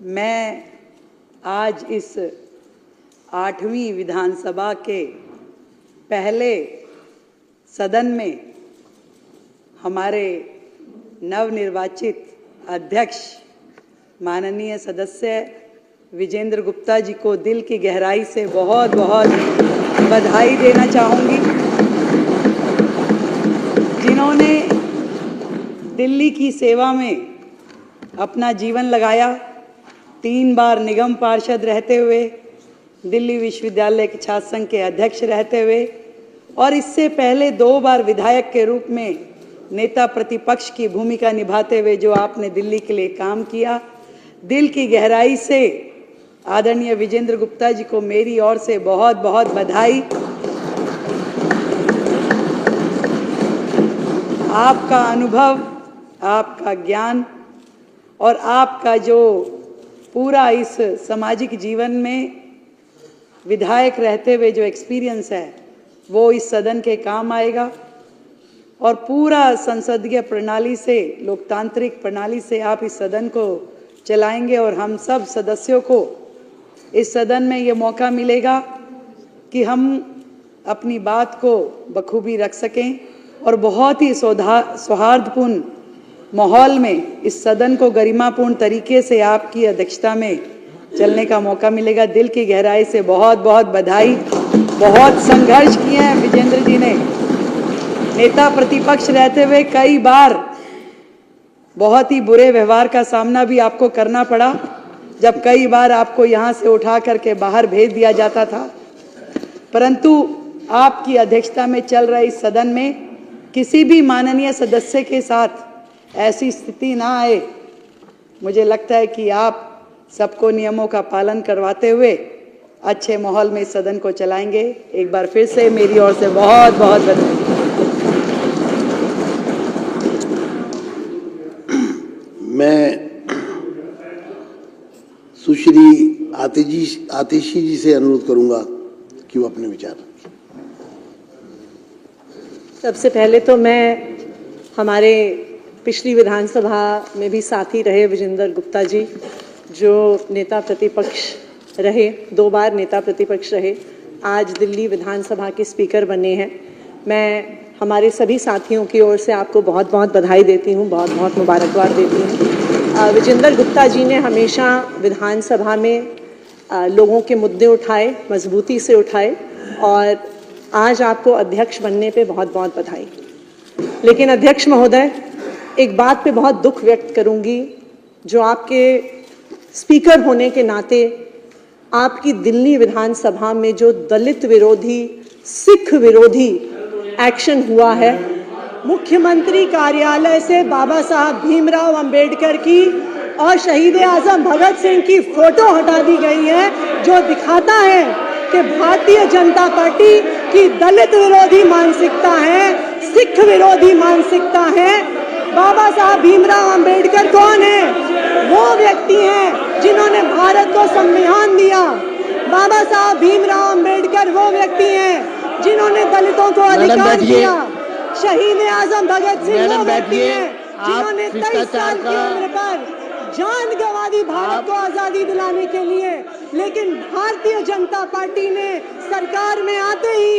मैं आज इस 8वीं विधानसभा के पहले सदन में हमारे नवनिर्वाचित अध्यक्ष माननीय सदस्य विजेंद्र गुप्ता जी को दिल की गहराई से बहुत बहुत बधाई देना चाहूँगी, जिन्होंने दिल्ली की सेवा में अपना जीवन लगाया। 3 बार निगम पार्षद रहते हुए, दिल्ली विश्वविद्यालय के छात्र संघ के अध्यक्ष रहते हुए और इससे पहले 2 बार विधायक के रूप में नेता प्रतिपक्ष की भूमिका निभाते हुए जो आपने दिल्ली के लिए काम किया, दिल की गहराई से आदरणीय विजेंद्र गुप्ता जी को मेरी ओर से बहुत बहुत बधाई। आपका अनुभव, आपका ज्ञान और आपका जो पूरा इस सामाजिक जीवन में विधायक रहते हुए जो एक्सपीरियंस है वो इस सदन के काम आएगा और पूरा संसदीय प्रणाली से, लोकतांत्रिक प्रणाली से आप इस सदन को चलाएंगे और हम सब सदस्यों को इस सदन में ये मौका मिलेगा कि हम अपनी बात को बखूबी रख सकें और बहुत ही सौहार्दपूर्ण माहौल में इस सदन को गरिमापूर्ण तरीके से आपकी अध्यक्षता में चलने का मौका मिलेगा। दिल की गहराई से बहुत बहुत बधाई। बहुत संघर्ष किए हैं विजेंद्र जी ने, नेता प्रतिपक्ष रहते हुए कई बार बहुत ही बुरे व्यवहार का सामना भी आपको करना पड़ा, जब कई बार आपको यहाँ से उठा करके बाहर भेज दिया जाता था, परंतु आपकी अध्यक्षता में चल रहे इस सदन में किसी भी माननीय सदस्य के साथ ऐसी स्थिति ना आए। मुझे लगता है कि आप सबको नियमों का पालन करवाते हुए अच्छे माहौल में इस सदन को चलाएंगे। एक बार फिर से मेरी ओर से बहुत बहुत बधाई। मैं सुश्री आतिशी जी से अनुरोध करूंगा कि वो अपने विचार रखें। सबसे पहले तो मैं हमारे पिछली विधानसभा में भी साथी रहे विजेंद्र गुप्ता जी, जो नेता प्रतिपक्ष रहे, 2 बार नेता प्रतिपक्ष रहे, आज दिल्ली विधानसभा के स्पीकर बने हैं। मैं हमारे सभी साथियों की ओर से आपको बहुत बहुत बधाई देती हूँ, बहुत बहुत मुबारकबाद देती हूँ। विजेंद्र गुप्ता जी ने हमेशा विधानसभा में लोगों के मुद्दे उठाए, मजबूती से उठाए और आज आपको अध्यक्ष बनने पे बहुत बहुत बधाई। लेकिन अध्यक्ष महोदय, एक बात पे बहुत दुख व्यक्त करूंगी, जो आपके स्पीकर होने के नाते आपकी दिल्ली विधानसभा में जो दलित विरोधी, सिख विरोधी एक्शन हुआ है, मुख्यमंत्री कार्यालय से बाबा साहब भीमराव अंबेडकर की और शहीद आजम भगत सिंह की फोटो हटा दी गई है, जो दिखाता है कि भारतीय जनता पार्टी की दलित विरोधी मानसिकता है, सिख विरोधी मानसिकता है। बाबा साहब भीमराव अंबेडकर कौन है? वो व्यक्ति हैं जिन्होंने भारत को संविधान दिया। बाबा साहब भीमराव अंबेडकर वो व्यक्ति हैं जिन्होंने दलितों को अधिकार दिया। शहीद आजम भगत सिंह वो व्यक्ति हैं जिन्होंने 23 साल की उम्र पर जान गंवा दी भारत को आजादी दिलाने के लिए। लेकिन भारतीय जनता पार्टी ने सरकार में आते ही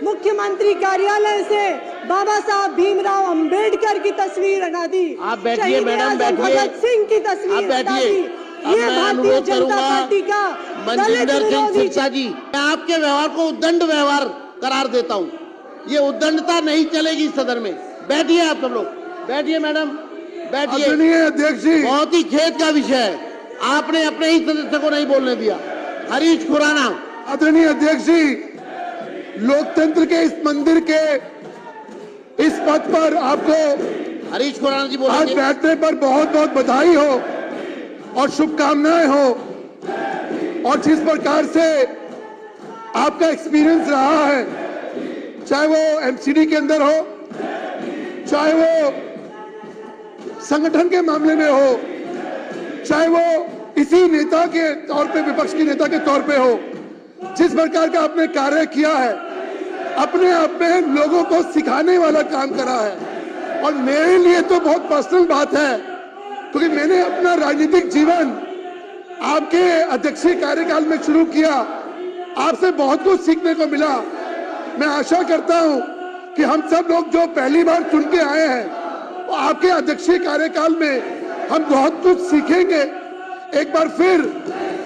मुख्यमंत्री कार्यालय से बाबा साहब भीमराव अंबेडकर की तस्वीर हटा दी, शहीद आजम भगत सिंह की तस्वीर हटा दी। ये भारतीय जनता पार्टी का दलित विरोधी। जी, मैं आपके व्यवहार को उद्दंड व्यवहार करार देता हूँ। ये उद्दंडता नहीं चलेगी सदन में। बैठिए आप सब लोग, बैठिए मैडम, बैठिए। अध्यक्ष जी, बहुत ही खेद का विषय है, आपने अपने ही सदस्य को नहीं बोलने दिया। हरीश खुराना। आदरणीय अध्यक्ष जी, लोकतंत्र के इस मंदिर के इस पद पर आपको हरीश खुराना जी आज बोलेंगे। बैठने पर बहुत बहुत बधाई हो और शुभकामनाएं हो। और जिस प्रकार से आपका एक्सपीरियंस रहा है, चाहे वो एमसीडी के अंदर हो, चाहे वो संगठन के मामले में हो, चाहे वो इसी नेता के तौर पे, विपक्ष के नेता के तौर पे हो, जिस प्रकार का आपने कार्य किया है, अपने आप में लोगों को सिखाने वाला काम करा है। और मेरे लिए तो बहुत पर्सनल बात है, क्योंकि मैंने अपना राजनीतिक जीवन आपके अध्यक्षीय कार्यकाल में शुरू किया, आपसे बहुत कुछ सीखने को मिला। मैं आशा करता हूं कि हम सब लोग जो पहली बार चुन के आए हैं, वो आपके अध्यक्षीय कार्यकाल में हम बहुत कुछ सीखेंगे। एक बार फिर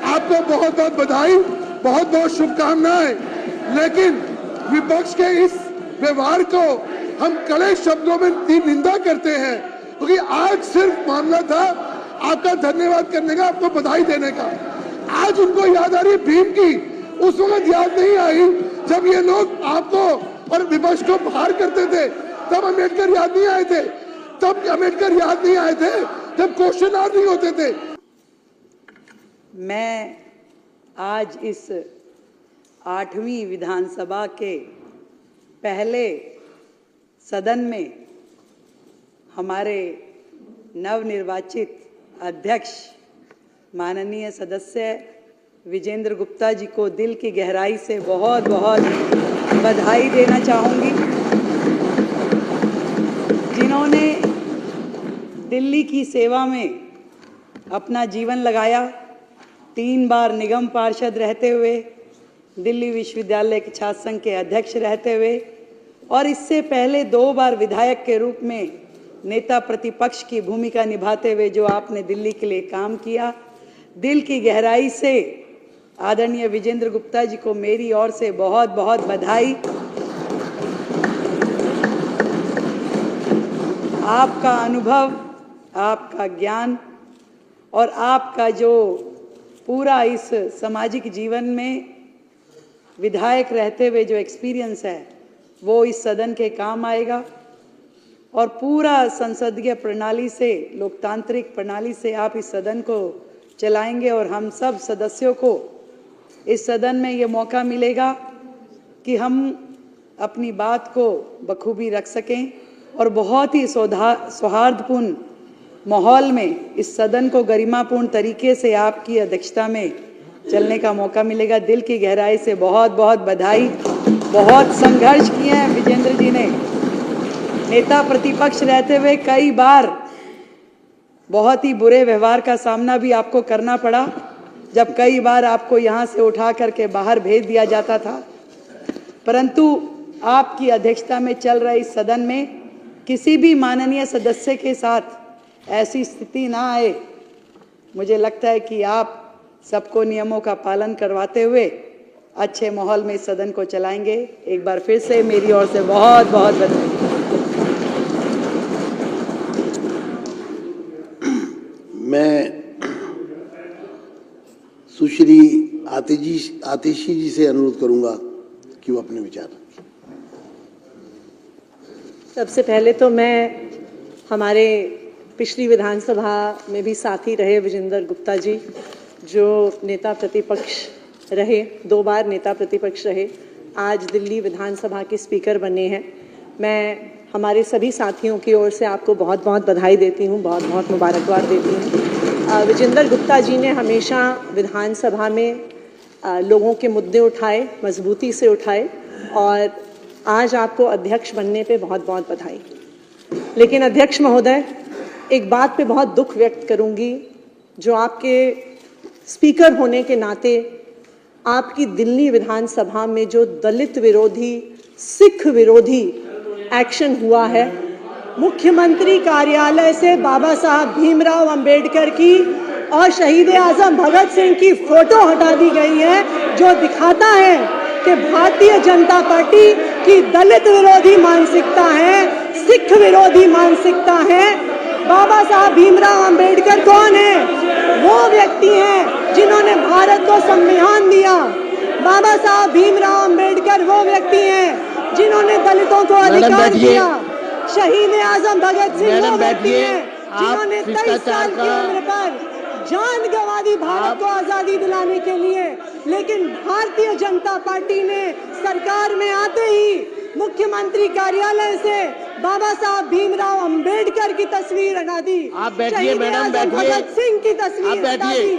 आपको बहुत बहुत बधाई, बहुत बहुत शुभकामनाएं। लेकिन विपक्ष के इस व्यवहार को हम कड़े शब्दों में निंदा करते हैं, क्योंकि आज सिर्फ मामला था आपका धन्यवाद करने का, आपको बधाई देने का। आज उनको याद आ रही भीम की, उस वक्त याद नहीं आई जब ये लोग आपको और विपक्ष को बाहर करते थे। तब अम्बेडकर याद नहीं आए थे, तब अम्बेडकर याद नहीं आए थे जब क्वेश्चन आवर नहीं होते थे। मैं आज इस 8वीं विधानसभा के पहले सदन में हमारे नवनिर्वाचित अध्यक्ष माननीय सदस्य विजेंद्र गुप्ता जी को दिल की गहराई से बहुत बहुत बधाई देना चाहूँगी, जिन्होंने दिल्ली की सेवा में अपना जीवन लगाया। 3 बार निगम पार्षद रहते हुए, दिल्ली विश्वविद्यालय के छात्र संघ के अध्यक्ष रहते हुए और इससे पहले 2 बार विधायक के रूप में नेता प्रतिपक्ष की भूमिका निभाते हुए जो आपने दिल्ली के लिए काम किया, दिल की गहराई से आदरणीय विजेंद्र गुप्ता जी को मेरी ओर से बहुत बहुत बधाई। आपका अनुभव, आपका ज्ञान और आपका जो पूरा इस सामाजिक जीवन में विधायक रहते हुए जो एक्सपीरियंस है, वो इस सदन के काम आएगा और पूरा संसदीय प्रणाली से, लोकतांत्रिक प्रणाली से आप इस सदन को चलाएंगे और हम सब सदस्यों को इस सदन में ये मौका मिलेगा कि हम अपनी बात को बखूबी रख सकें और बहुत ही सौहार्दपूर्ण माहौल में इस सदन को गरिमापूर्ण तरीके से आपकी अध्यक्षता में चलने का मौका मिलेगा। दिल की गहराई से बहुत बहुत बधाई। बहुत संघर्ष किए हैं विजेंद्र जी ने, नेता प्रतिपक्ष रहते हुए कई बार बहुत ही बुरे व्यवहार का सामना भी आपको करना पड़ा, जब कई बार आपको यहाँ से उठा करके बाहर भेज दिया जाता था। परंतु आपकी अध्यक्षता में चल रहे इस सदन में किसी भी माननीय सदस्य के साथ ऐसी स्थिति ना आए। मुझे लगता है कि आप सबको नियमों का पालन करवाते हुए अच्छे माहौल में इस सदन को चलाएंगे। एक बार फिर से मेरी ओर से बहुत बहुत बधाई। मैं सुश्री आतिशी जी से अनुरोध करूंगा कि वो अपने विचार रखें। सबसे पहले तो मैं हमारे पिछली विधानसभा में भी साथी रहे विजेंद्र गुप्ता जी, जो नेता प्रतिपक्ष रहे, 2 बार नेता प्रतिपक्ष रहे, आज दिल्ली विधानसभा के स्पीकर बने हैं। मैं हमारे सभी साथियों की ओर से आपको बहुत बहुत बधाई देती हूँ, बहुत बहुत मुबारकबाद देती हूँ। विजेंद्र गुप्ता जी ने हमेशा विधानसभा में लोगों के मुद्दे उठाए, मजबूती से उठाए और आज आपको अध्यक्ष बनने पे बहुत बहुत बधाई। लेकिन अध्यक्ष महोदय, एक बात पे बहुत दुख व्यक्त करूंगी, जो आपके स्पीकर होने के नाते आपकी दिल्ली विधानसभा में जो दलित विरोधी, सिख विरोधी एक्शन हुआ है, मुख्यमंत्री कार्यालय से बाबा साहब भीमराव अंबेडकर की और शहीद आजम भगत सिंह की फोटो हटा दी गई है, जो दिखाता है कि भारतीय जनता पार्टी की दलित विरोधी मानसिकता है, सिख विरोधी मानसिकता है। बाबा साहब भीमराव अंबेडकर कौन है? वो व्यक्ति हैं जिन्होंने भारत को संविधान दिया। बाबा साहब भीमराव अंबेडकर वो व्यक्ति हैं जिन्होंने दलितों को अधिकार दिया। शहीद आजम भगत सिंह वो व्यक्ति हैं जिन्होंने 23 साल की उम्र पर जान गंवा दी भारत को आजादी दिलाने के लिए। लेकिन भारतीय जनता पार्टी ने सरकार में आते ही मुख्यमंत्री कार्यालय से बाबा साहब भीमराव अंबेडकर की तस्वीर हटा दी, शहीद आजम भगत सिंह की तस्वीर हटा दी।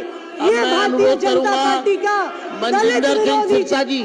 ये भारतीय जनता पार्टी का दलित विरोधी